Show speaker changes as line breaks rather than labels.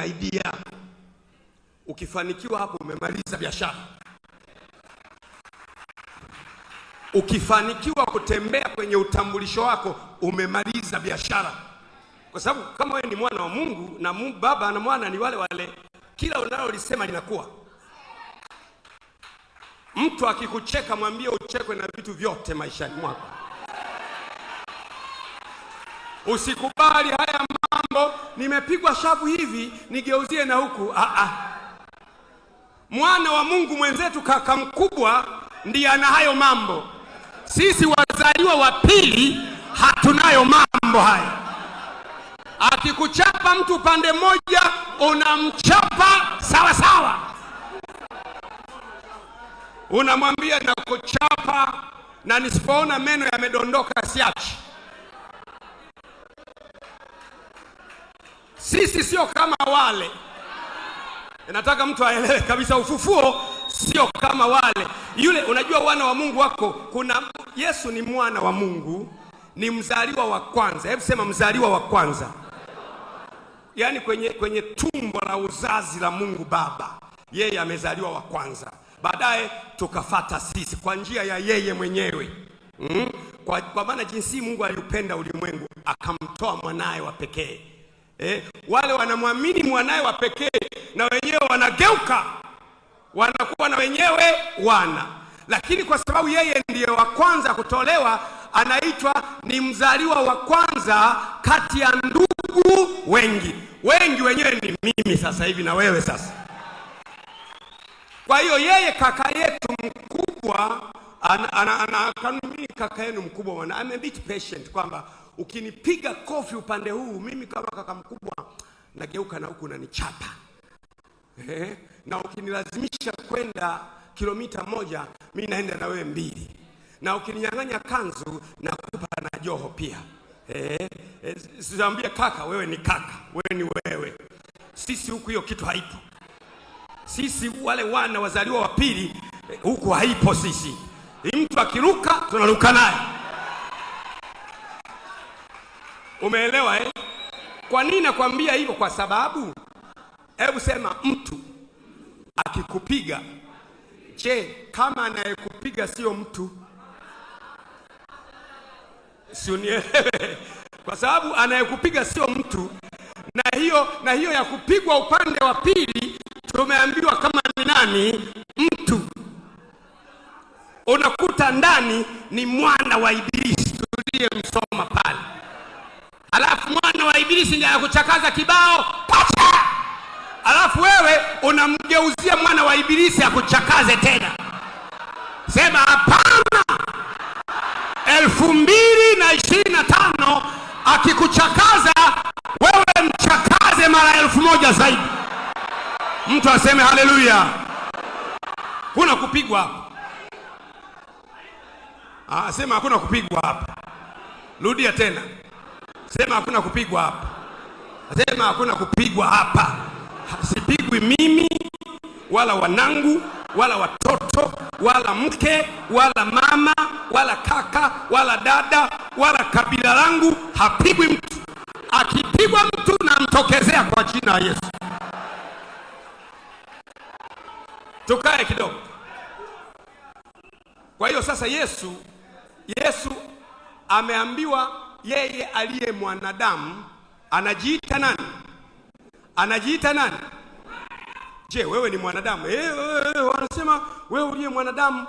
idea. Ukifanikiwa hapo umemaliza biashara. Ukifanikiwa kutembea kwenye utambulisho wako umemaliza biashara. Kwa sababu kama wewe ni mwana wa Mungu na Mungu Baba na Mwana ni wale wale, kila unalolisema linakuwa. Mtu akikucheka mwambie uchekwe na vitu vyote maishani mwako. Usikubali haya mambo, nimepigwa shavu hivi nigeuzie na huku. Mwana wa Mungu mwenzetu kaka mkubwa ndiye ana hayo mambo. Sisi wazaliwa wa pili hatunayo mambo haya. Akikuchapa mtu pande moja unamchapa sawa sawa. Unamwambia na kuchapa na nisipoona meno yamedondoka siachi. Sisi sio kama wale. Nataka mtu aelewe kabisa, ufufuo sio kama wale. Yule unajua wana wa Mungu wako, kuna Yesu ni mwana wa Mungu, ni mzaliwa wa kwanza. Hebu sema mzaliwa wa kwanza. Yaani kwenye tumbo la uzazi la Mungu Baba, yeye amezaliwa wa kwanza. Baadaye tukafata sisi kwa njia ya yeye mwenyewe. Kwa maana jinsi Mungu aliupenda ulimwengu akamtoa mwanae wa pekee. Wale wanamwamini mwanae wa pekee na wenyewe wanageuka, wanakuwa na wenyewe wana. Lakini kwa sababu yeye ndiye wa kwanza kutolewa, anaitwa ni mzaliwa wa kwanza kati ya ndugu wengi. Wengi wenyewe ni mimi sasa hivi na wewe sasa. Kwa hiyo yeye kaka yetu mkubwa kanuni kaka yenu mkubwa I'm a bit patient kwamba ukinipiga kofi upande huu mimi kama kaka mkubwa nageuka na huku unanichapa. Na ukinilazimisha kwenda kilomita 1 mimi naenda na wewe 2. Na ukininyang'anya kanzu nakupa na joho pia. Sizaambia kaka wewe ni kaka, wewe ni wewe. Sisi huku hiyo kitu haipo. Sisi wale wana wazaliwa wa pili huku haipo sisi. Mtu akiruka tunaruka naye. Umeelewa Kwa nini nakwambia hivyo? Kwa sababu hebu sema mtu akikupiga, je, kama anayekupiga sio mtu? Si unielewe? Kwa sababu anayekupiga sio mtu, na hiyo ya kupigwa upande wa pili tumeambiwa kama ni nani? Mtu. Unakuta ndani ni mwana wa Ibilisi tuliyemsoma pale. Alafu mwana wa Ibilisi ndiye anakuchakaza kibao pacha. Alafu wewe unamgeuzia mwana wa Ibilisi akuchakaze tena. Sema hapana. 2025 akikuchakaza wewe mchakaze mara 1000 zaidi. Mtu aseme haleluya. Kuna kupigwa hapa. Sema hakuna kupigwa hapa. Rudia tena. Sema hakuna kupigwa hapa. Sema hakuna kupigwa hapa. Sipigwi mimi wala wanangu wala watoto wala mke wala mama wala kaka wala dada wala kabila langu. Hapigwi mtu. Akipigwa mtu namtokezea kwa jina la Yesu. Tukae kidogo. Kwa hiyo sasa Yesu ameambiwa yeye aliye mwanadamu anajiita nani? Anajiita nani? Je, wewe ni mwanadamu? Wanasema wewe uliye mwanadamu